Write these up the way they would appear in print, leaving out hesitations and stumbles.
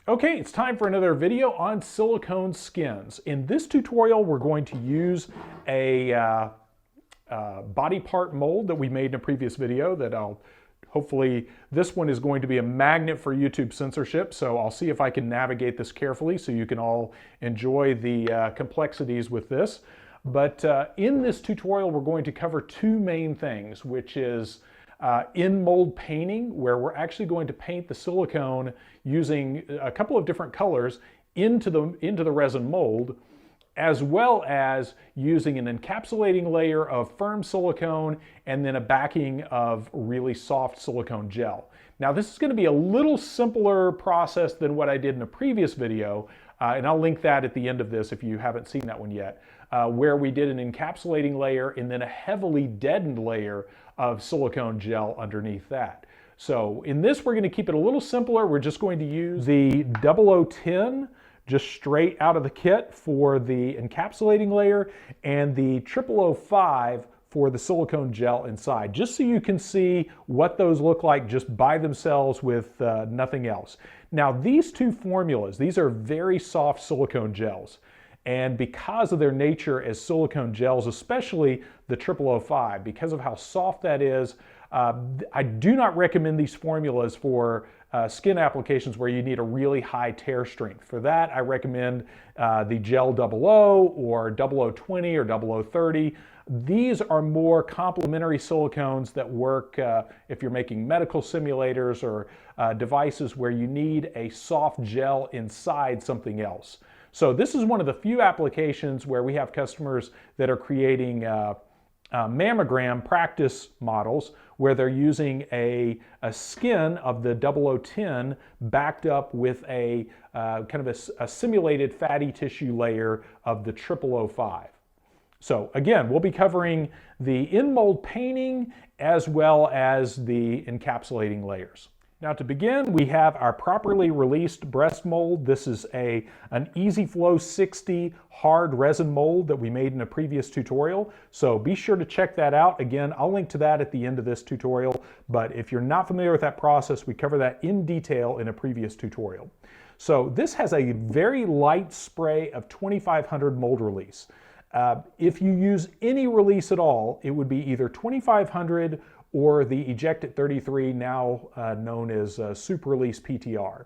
Okay, it's time for another video on silicone skins. In this tutorial, we're going to use a body part mold that we made in a previous video that hopefully this one is going to be a magnet for YouTube censorship, so I'll see if I can navigate this carefully so you can all enjoy the complexities with this. But in this tutorial, we're going to cover two main things, which is in mold painting, where we're actually going to paint the silicone using a couple of different colors into the resin mold, as well as using an encapsulating layer of firm silicone and then a backing of really soft silicone gel. Now this is going to be a little simpler process than what I did in a previous video, and I'll link that at the end of this if you haven't seen that one yet, where we did an encapsulating layer and then a heavily deadened layer of silicone gel underneath that. So in this, we're going to keep it a little simpler. We're just going to use the 0010 just straight out of the kit for the encapsulating layer and the 0005 for the silicone gel inside, just so you can see what those look like just by themselves with nothing else. Now these two formulas, these are very soft silicone gels. And because of their nature as silicone gels, especially the 0005, because of how soft that is, I do not recommend these formulas for skin applications where you need a really high tear strength. For that, I recommend the Gel 00 or 0020 or 0030. These are more complementary silicones that work if you're making medical simulators or devices where you need a soft gel inside something else. So this is one of the few applications where we have customers that are creating mammogram practice models where they're using a skin of the 0010 backed up with a kind of a simulated fatty tissue layer of the 0005. So again, we'll be covering the in-mold painting as well as the encapsulating layers. Now to begin, we have our properly released breast mold. This is an Easy Flow 60 hard resin mold that we made in a previous tutorial. So be sure to check that out. Again, I'll link to that at the end of this tutorial. But if you're not familiar with that process, we cover that in detail in a previous tutorial. So this has a very light spray of 2500 mold release. If you use any release at all, it would be either 2500 or the Eject at 33, now known as Super Release PTR.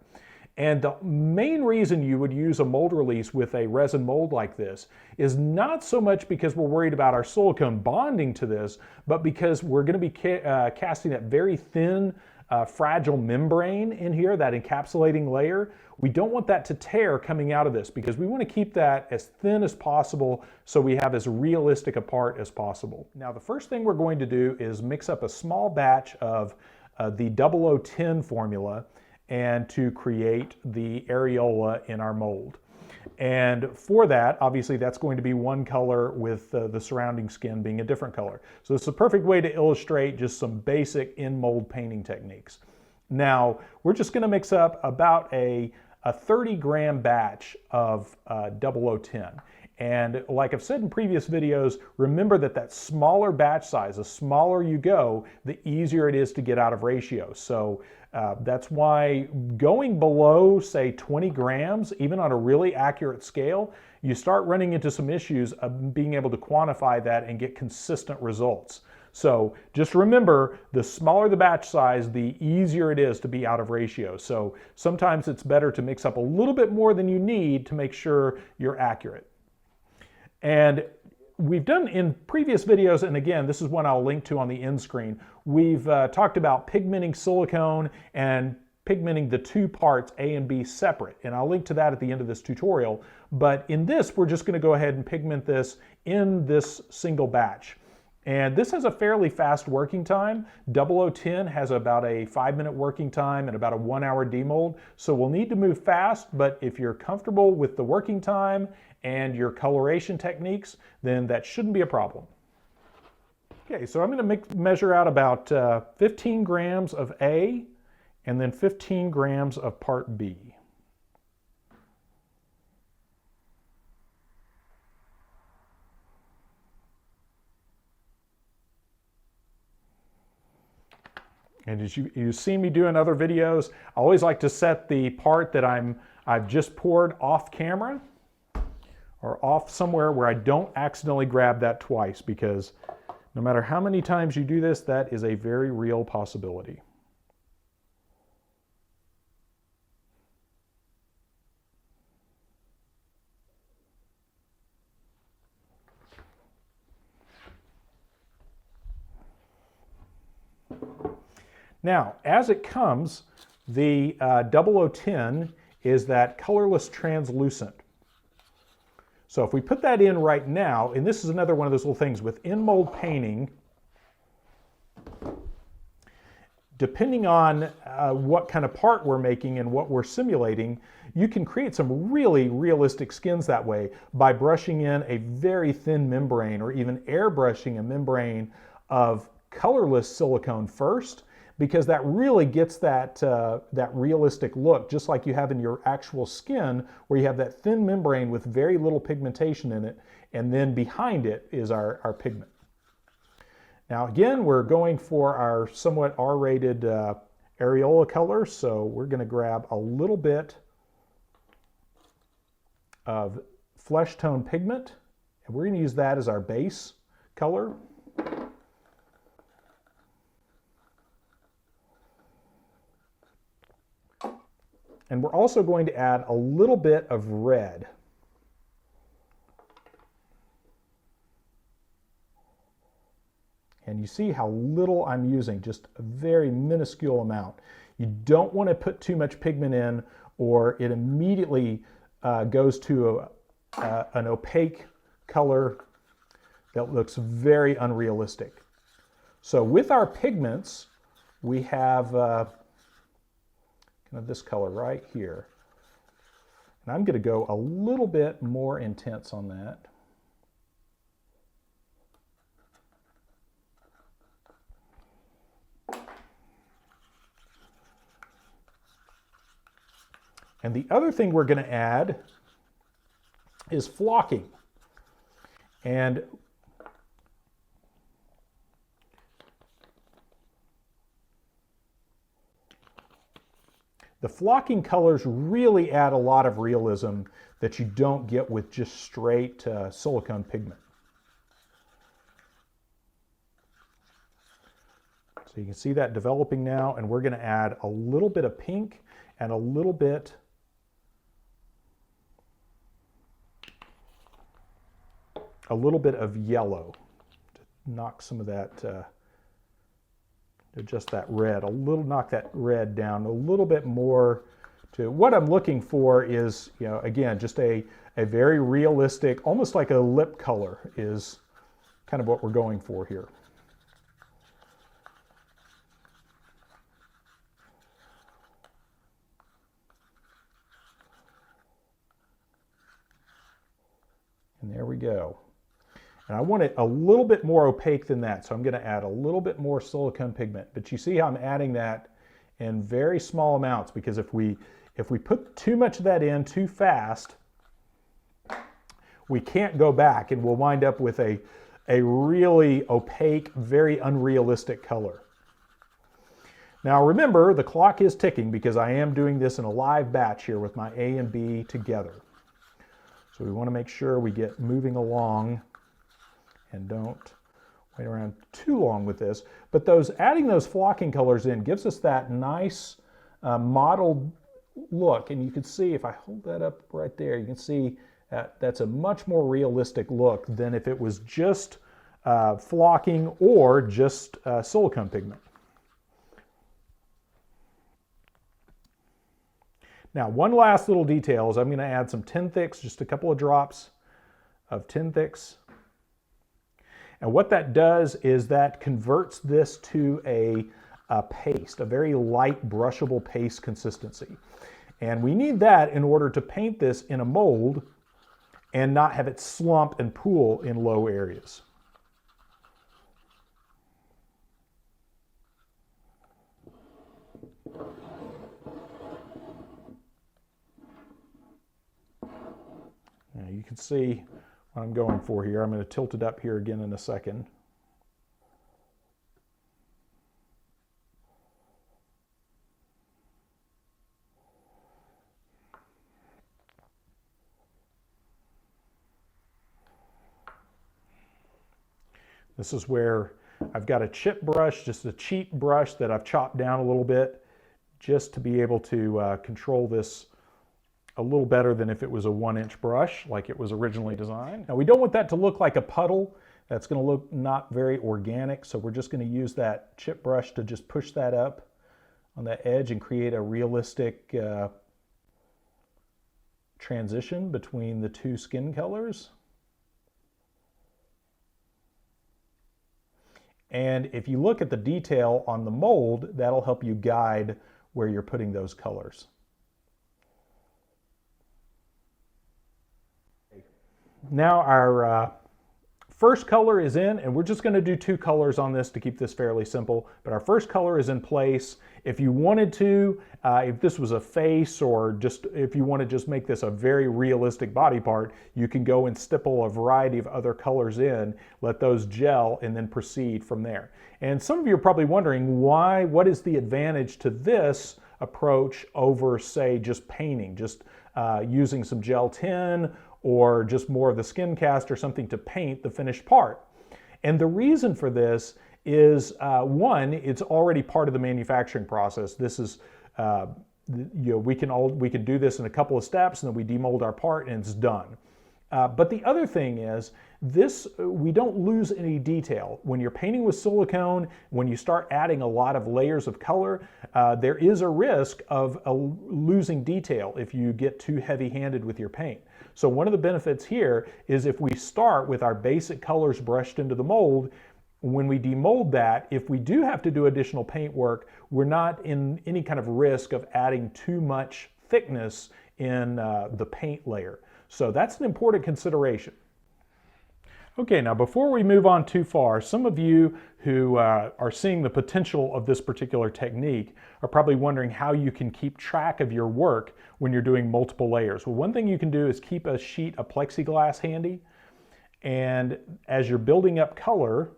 And the main reason you would use a mold release with a resin mold like this is not so much because we're worried about our silicone bonding to this, but because we're going to be casting that very thin, fragile membrane in here, that encapsulating layer. We don't want that to tear coming out of this because we want to keep that as thin as possible so we have as realistic a part as possible. Now the first thing we're going to do is mix up a small batch of the 0010 formula and to create the areola in our mold. And for that, obviously that's going to be one color with the surrounding skin being a different color. So it's a perfect way to illustrate just some basic in-mold painting techniques. Now, we're just going to mix up about a 30-gram batch of 0010. And like I've said in previous videos, remember that smaller batch size, the smaller you go, the easier it is to get out of ratio. So that's why going below, say, 20 grams, even on a really accurate scale, you start running into some issues of being able to quantify that and get consistent results. So just remember, the smaller the batch size, the easier it is to be out of ratio. So sometimes it's better to mix up a little bit more than you need to make sure you're accurate. And we've done in previous videos, and again, this is one I'll link to on the end screen, we've talked about pigmenting silicone and pigmenting the two parts A and B separate, and I'll link to that at the end of this tutorial. But in this, we're just going to go ahead and pigment this in this single batch. And this has a fairly fast working time. 0010 has about a 5-minute working time and about a 1-hour demold. So we'll need to move fast, but if you're comfortable with the working time and your coloration techniques, then that shouldn't be a problem. Okay, so I'm going to measure out about 15 grams of A and then 15 grams of part B. And as you've seen me do in other videos, I always like to set the part that I've just poured off camera or off somewhere where I don't accidentally grab that twice, because no matter how many times you do this, that is a very real possibility. Now, as it comes, the 0010 is that colorless translucent. So if we put that in right now, and this is another one of those little things with in-mold painting, depending on what kind of part we're making and what we're simulating, you can create some really realistic skins that way by brushing in a very thin membrane or even airbrushing a membrane of colorless silicone first, because that really gets that, that realistic look, just like you have in your actual skin, where you have that thin membrane with very little pigmentation in it, and then behind it is our pigment. Now again, we're going for our somewhat R-rated areola color, so we're going to grab a little bit of flesh tone pigment, and we're going to use that as our base color. And we're also going to add a little bit of red. And you see how little I'm using, just a very minuscule amount. You don't want to put too much pigment in, or it immediately goes to an opaque color that looks very unrealistic. So with our pigments, we have kind of this color right here. And I'm going to go a little bit more intense on that. And the other thing we're going to add is flocking. And the flocking colors really add a lot of realism that you don't get with just straight silicone pigment. So you can see that developing now, and we're going to add a little bit of pink and a little bit of yellow to knock some of that, just that red, knock that red down a little bit more. To what I'm looking for is, again, just a very realistic, almost like a lip color is kind of what we're going for here. And there we go. And I want it a little bit more opaque than that, so I'm going to add a little bit more silicone pigment. But you see how I'm adding that in very small amounts, because if we put too much of that in too fast, we can't go back, and we'll wind up with a really opaque, very unrealistic color. Now remember, the clock is ticking because I am doing this in a live batch here with my A and B together. So we want to make sure we get moving along and don't wait around too long with this. But adding those flocking colors in gives us that nice mottled look. And you can see, if I hold that up right there, you can see that's a much more realistic look than if it was just flocking or just silicone pigment. Now, one last little detail is I'm going to add some Tin-Thix, just a couple of drops of Tin-Thix. And what that does is that converts this to a paste, a very light brushable paste consistency. And we need that in order to paint this in a mold and not have it slump and pool in low areas. Now you can see what I'm going for here. I'm going to tilt it up here again in a second. This is where I've got a chip brush, just a cheap brush that I've chopped down a little bit just to be able to control this a little better than if it was a 1-inch brush like it was originally designed. Now we don't want that to look like a puddle. That's going to look not very organic, so we're just going to use that chip brush to just push that up on that edge and create a realistic transition between the two skin colors. And if you look at the detail on the mold, that'll help you guide where you're putting those colors. Now our first color is in, and we're just going to do 2 colors on this to keep this fairly simple, but our first color is in place. If you wanted to, if this was a face, or just if you want to just make this a very realistic body part, you can go and stipple a variety of other colors in, let those gel, and then proceed from there. And some of you are probably wondering what is the advantage to this approach over, say, just painting, just using some gel tin or just more of the skin cast or something to paint the finished part. And the reason for this is, one, it's already part of the manufacturing process. This is, we can do this in a couple of steps, and then we demold our part and it's done. But the other thing is, we don't lose any detail. When you're painting with silicone, when you start adding a lot of layers of color, there is a risk of losing detail if you get too heavy-handed with your paint. So one of the benefits here is if we start with our basic colors brushed into the mold, when we demold that, if we do have to do additional paint work, we're not in any kind of risk of adding too much thickness in the paint layer. So that's an important consideration. Okay, now before we move on too far, some of you who are seeing the potential of this particular technique are probably wondering how you can keep track of your work when you're doing multiple layers. Well, one thing you can do is keep a sheet of plexiglass handy, and as you're building up color,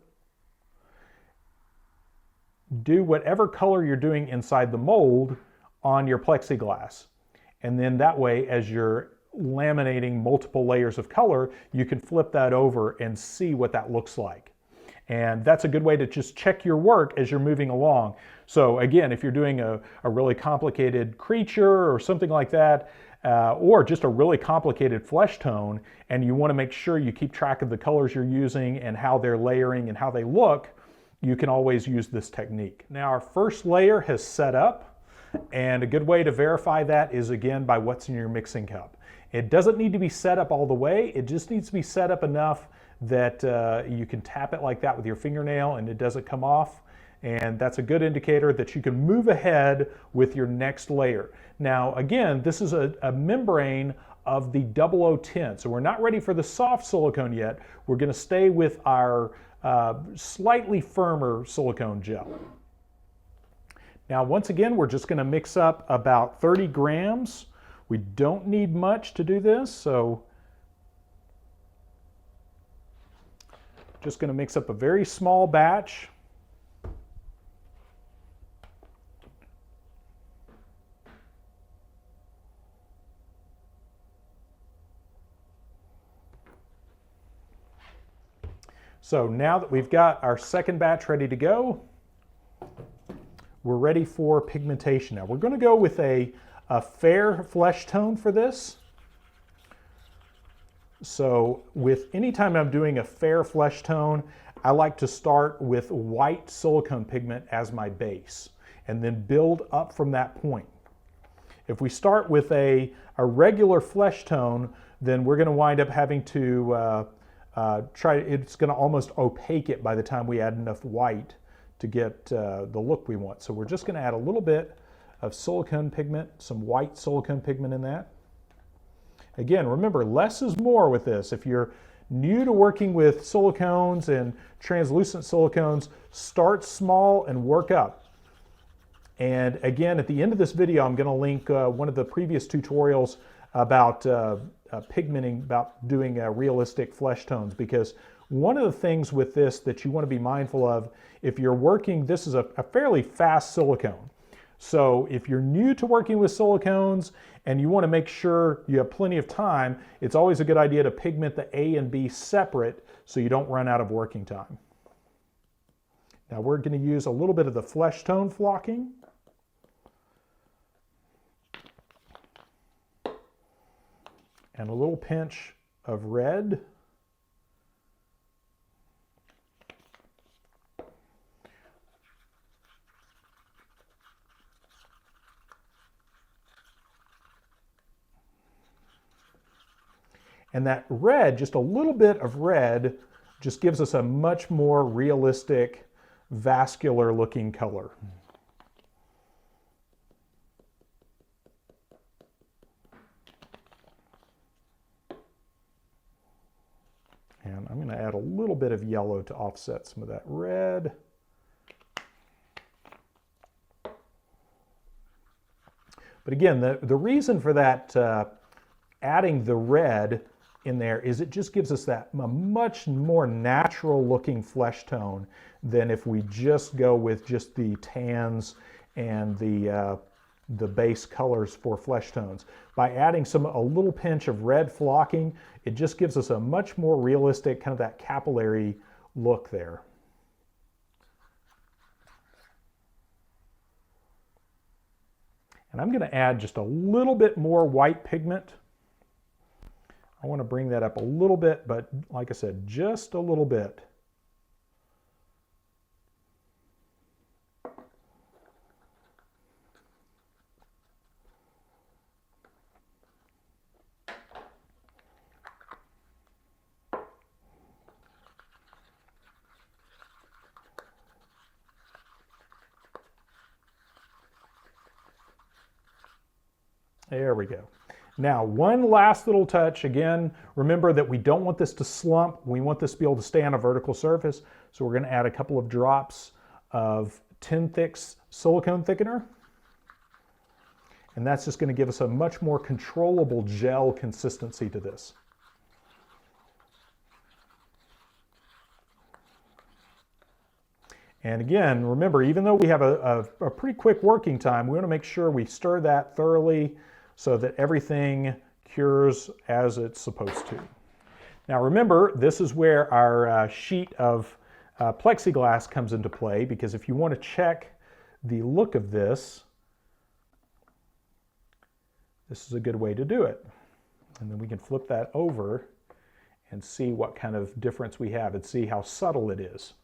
do whatever color you're doing inside the mold on your plexiglass. And then that way, as you're laminating multiple layers of color, you can flip that over and see what that looks like. And that's a good way to just check your work as you're moving along. So again, if you're doing a really complicated creature or something like that, or just a really complicated flesh tone, and you want to make sure you keep track of the colors you're using and how they're layering and how they look, you can always use this technique. Now our first layer has set up, and a good way to verify that is again by what's in your mixing cup. It doesn't need to be set up all the way, it just needs to be set up enough that you can tap it like that with your fingernail and it doesn't come off. And that's a good indicator that you can move ahead with your next layer. Now again, this is a membrane of the 00 tint, so we're not ready for the soft silicone yet. We're going to stay with our slightly firmer silicone gel. Now once again, we're just going to mix up about 30 grams. We don't need much to do this, so just going to mix up a very small batch. So now that we've got our second batch ready to go, we're ready for pigmentation. Now we're going to go with a fair flesh tone for this. So anytime I'm doing a fair flesh tone, I like to start with white silicone pigment as my base and then build up from that point. If we start with a regular flesh tone, then we're going to wind up having to it's going to almost opaque it by the time we add enough white to get the look we want. So we're just going to add a little bit of silicone pigment, some white silicone pigment in that. Again, remember, less is more with this. If you're new to working with silicones and translucent silicones, start small and work up. And again, at the end of this video, I'm going to link one of the previous tutorials about pigmenting, about doing realistic flesh tones, because one of the things with this that you want to be mindful of, if you're working, this is a fairly fast silicone. So if you're new to working with silicones and you want to make sure you have plenty of time, it's always a good idea to pigment the A and B separate so you don't run out of working time. Now we're going to use a little bit of the flesh tone flocking. And a little pinch of red. And that red, just a little bit of red, just gives us a much more realistic, vascular looking color. And I'm going to add a little bit of yellow to offset some of that red. But again, the reason for that adding the red in there is it just gives us that a much more natural looking flesh tone than if we just go with just the tans and the base colors for flesh tones. By adding a little pinch of red flocking, it just gives us a much more realistic, kind of that capillary look there. And I'm going to add just a little bit more white pigment. I want to bring that up a little bit, but like I said, just a little bit. There we go. Now, one last little touch. Again, remember that we don't want this to slump. We want this to be able to stay on a vertical surface. So we're going to add a couple of drops of Tin Thicks silicone thickener. And that's just going to give us a much more controllable gel consistency to this. And again, remember, even though we have a pretty quick working time, we want to make sure we stir that thoroughly so that everything cures as it's supposed to. Now remember, this is where our sheet of plexiglass comes into play, because if you want to check the look of this, this is a good way to do it. And then we can flip that over and see what kind of difference we have and see how subtle it is.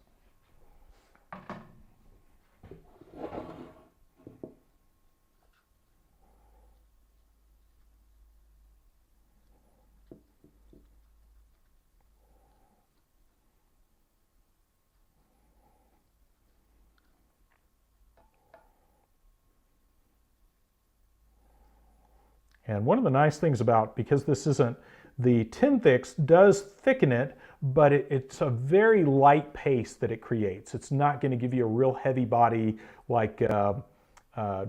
And one of the nice things about, because this isn't, the Tin Thicks does thicken it, but it's a very light paste that it creates. It's not going to give you a real heavy body like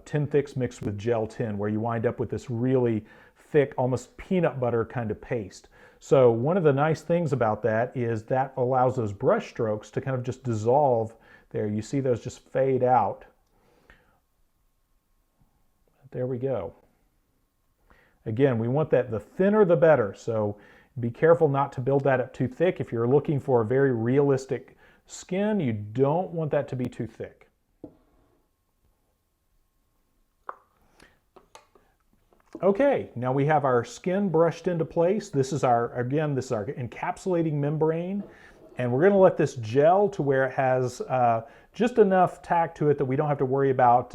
Tin Thicks mixed with gel tin, where you wind up with this really thick, almost peanut butter kind of paste. So one of the nice things about that is that allows those brush strokes to kind of just dissolve there. You see those just fade out. There we go. Again, we want that, the thinner the better, so be careful not to build that up too thick. If you're looking for a very realistic skin, you don't want that to be too thick. Okay, now we have our skin brushed into place. This is our, again, this is our encapsulating membrane, and we're going to let this gel to where it has just enough tack to it that we don't have to worry about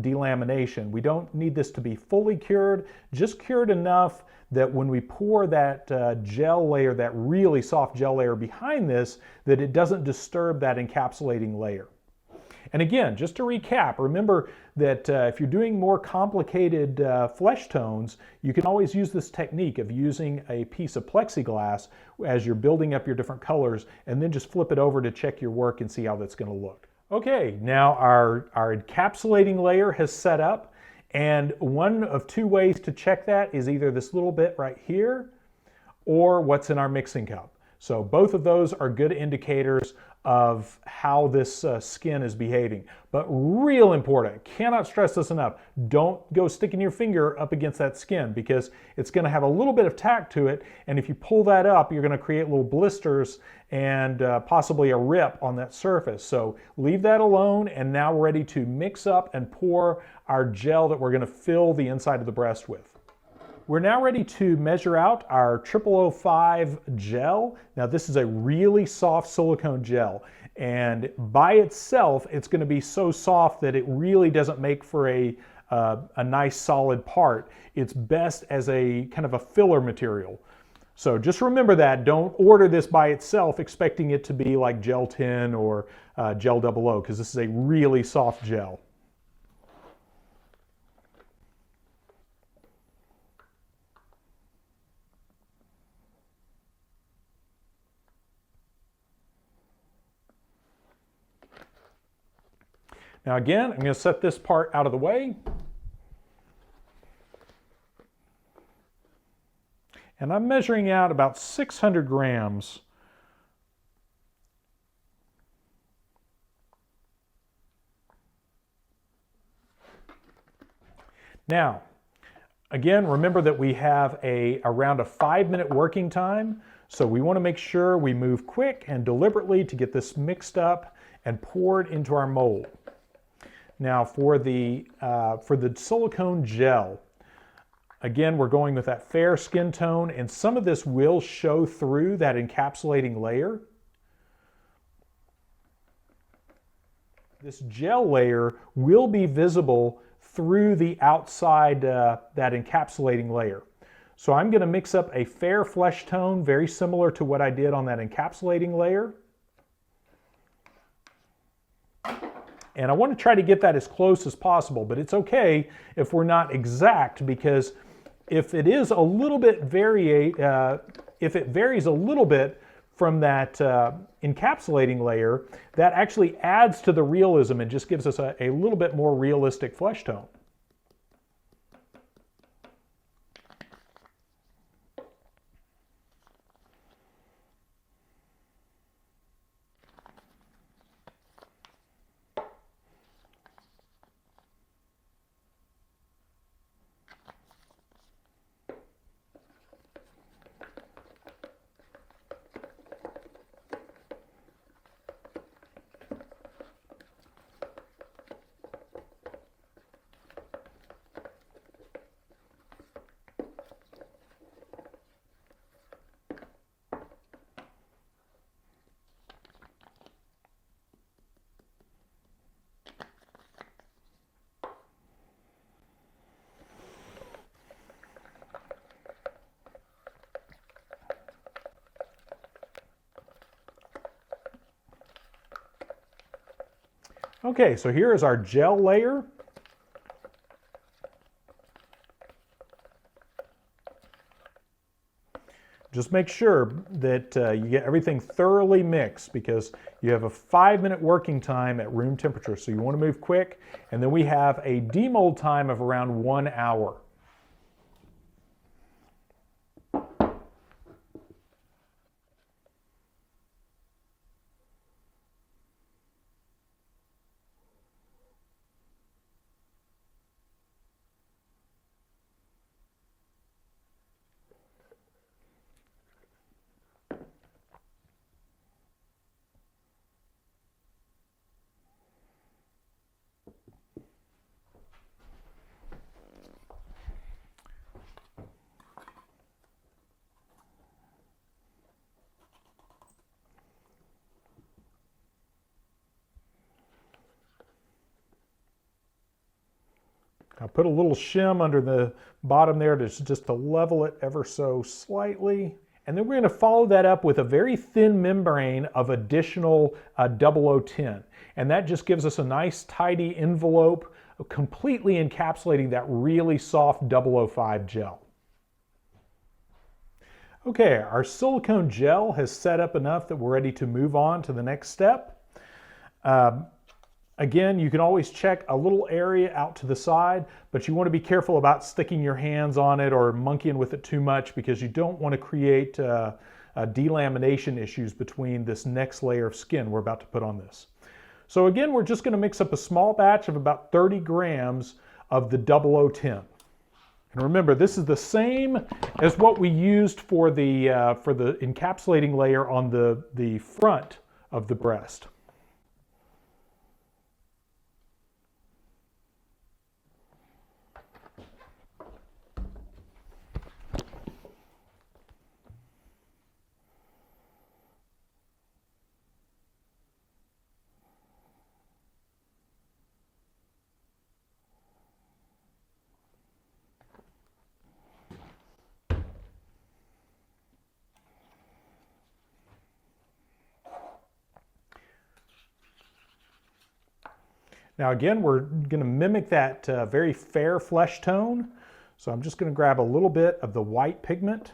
delamination. We don't need this to be fully cured, just cured enough that when we pour that gel layer, that really soft gel layer behind this, that it doesn't disturb that encapsulating layer. And again, just to recap, remember that if you're doing more complicated flesh tones, you can always use this technique of using a piece of plexiglass as you're building up your different colors, and then just flip it over to check your work and see how that's going to look. Okay, now our encapsulating layer has set up, and one of two ways to check that is either this little bit right here or what's in our mixing cup. So both of those are good indicators of how this skin is behaving. But real important, cannot stress this enough, don't go sticking your finger up against that skin because it's going to have a little bit of tack to it, and if you pull that up, you're going to create little blisters and possibly a rip on that surface. So leave that alone, and now we're ready to mix up and pour our gel that we're going to fill the inside of the breast with. We're now ready to measure out our 0005 gel. Now this is a really soft silicone gel, and by itself it's going to be so soft that it really doesn't make for a nice solid part. It's best as a kind of a filler material. So just remember that. Don't order this by itself expecting it to be like Gel 10 or Gel 00, because this is a really soft gel. Now again, I'm going to set this part out of the way. And I'm measuring out about 600 grams. Now, again, remember that we have around a 5-minute working time. So we want to make sure we move quick and deliberately to get this mixed up and poured into our mold. Now for the silicone gel, again, we're going with that fair skin tone, and some of this will show through that encapsulating layer. This gel layer will be visible through the outside, that encapsulating layer. So I'm going to mix up a fair flesh tone, very similar to what I did on that encapsulating layer. And I want to try to get that as close as possible, but it's okay if we're not exact, because if it is a little bit if it varies a little bit from that encapsulating layer, that actually adds to the realism and just gives us a little bit more realistic flesh tone. Okay, so here is our gel layer. Just make sure that you get everything thoroughly mixed, because you have a 5-minute working time at room temperature, so you want to move quick. And then we have a demold time of around 1 hour. I put a little shim under the bottom there just to level it ever so slightly. And then we're going to follow that up with a very thin membrane of additional 0010. And that just gives us a nice tidy envelope, completely encapsulating that really soft 005 gel. Okay, our silicone gel has set up enough that we're ready to move on to the next step. Again, you can always check a little area out to the side, but you want to be careful about sticking your hands on it or monkeying with it too much, because you don't want to create delamination issues between this next layer of skin we're about to put on this. So again, we're just going to mix up a small batch of about 30 grams of the 0010. And remember, this is the same as what we used for the encapsulating layer on the front of the breast. Now again, we're going to mimic that very fair flesh tone. So I'm just going to grab a little bit of the white pigment.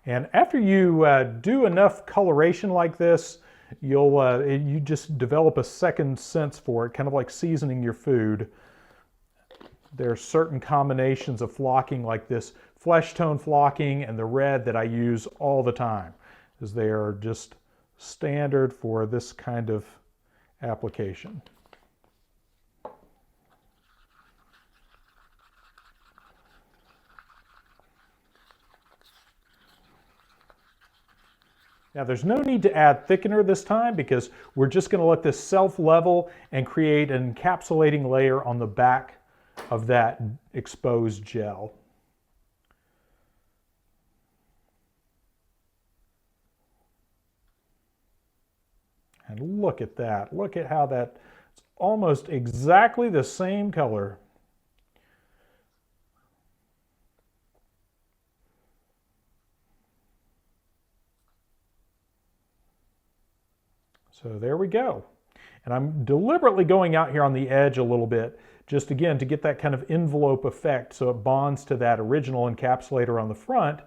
And after you do enough coloration like this, you just develop a second sense for it, kind of like seasoning your food. There are certain combinations of flocking like this flesh tone flocking and the red that I use all the time, as they are just standard for this kind of application. Now there's no need to add thickener this time because we're just going to let this self-level and create an encapsulating layer on the back of that exposed gel. And look at that. Look at how that's almost exactly the same color. So there we go. And I'm deliberately going out here on the edge a little bit, just again to get that kind of envelope effect so it bonds to that original encapsulator on the front.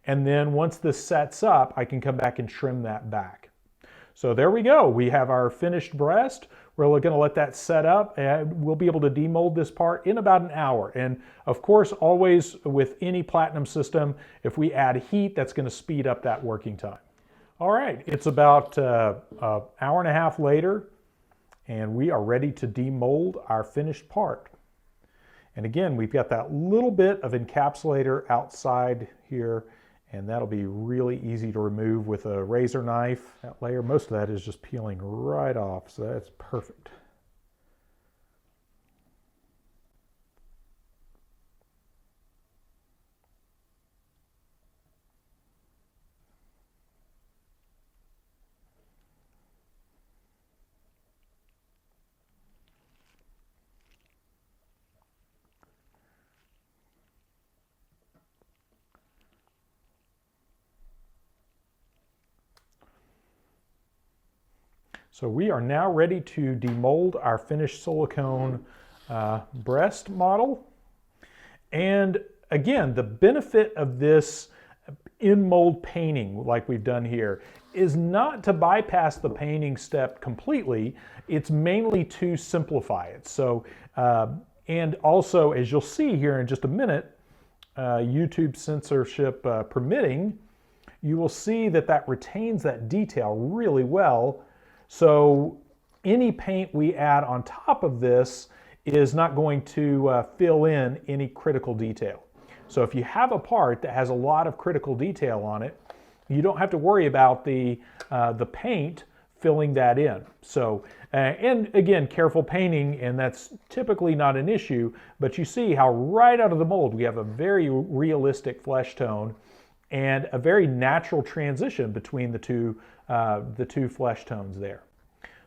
And then once this sets up, I can come back and trim that back. So there we go. We have our finished breast. We're going to let that set up and we'll be able to demold this part in about an hour. And of course, always with any platinum system, if we add heat, that's going to speed up that working time. All right, it's about an hour and a half later, and we are ready to demold our finished part. And again, we've got that little bit of encapsulator outside here, and that'll be really easy to remove with a razor knife. That layer, most of that is just peeling right off, so that's perfect. So we are now ready to demold our finished silicone breast model. And again, the benefit of this in-mold painting like we've done here is not to bypass the painting step completely. It's mainly to simplify it. So, and also, as you'll see here in just a minute, YouTube censorship permitting, you will see that that retains that detail really well. So any paint we add on top of this is not going to fill in any critical detail. So if you have a part that has a lot of critical detail on it, you don't have to worry about the paint filling that in. So, and again, careful painting, and that's typically not an issue, but you see how right out of the mold we have a very realistic flesh tone and a very natural transition between the two flesh tones there.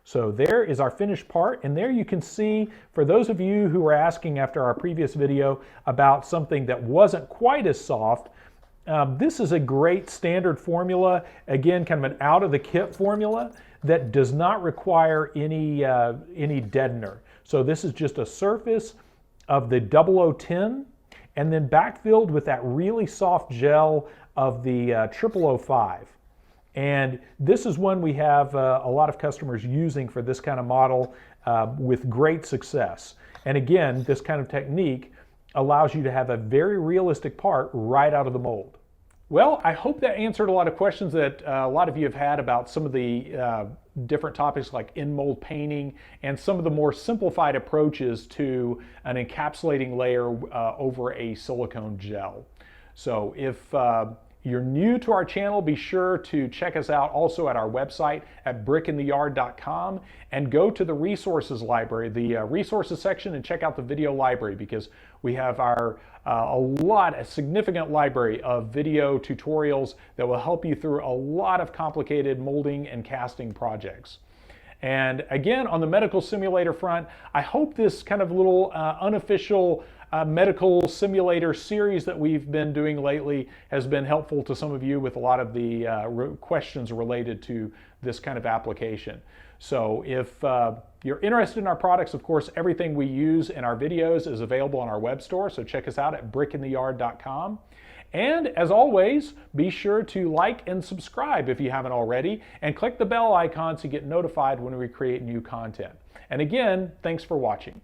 So there is our finished part, and there you can see, for those of you who were asking after our previous video about something that wasn't quite as soft, this is a great standard formula, again, kind of an out-of-the-kit formula that does not require any deadener. So this is just a surface of the 0010, and then backfilled with that really soft gel of the 0005. And this is one we have a lot of customers using for this kind of model with great success. And again, this kind of technique allows you to have a very realistic part right out of the mold. Well, I hope that answered a lot of questions that a lot of you have had about some of the different topics like in-mold painting and some of the more simplified approaches to an encapsulating layer over a silicone gel. So if you're new to our channel, be sure to check us out also at our website at brickintheyard.com and go to the resources library, the resources section, and check out the video library, because we have a significant library of video tutorials that will help you through a lot of complicated molding and casting projects. And again, on the medical simulator front, I hope this kind of little unofficial medical simulator series that we've been doing lately has been helpful to some of you with a lot of the questions related to this kind of application. So if you're interested in our products, of course, everything we use in our videos is available on our web store, so check us out at brickintheyard.com. And as always, be sure to like and subscribe if you haven't already, and click the bell icon to get notified when we create new content. And again, thanks for watching.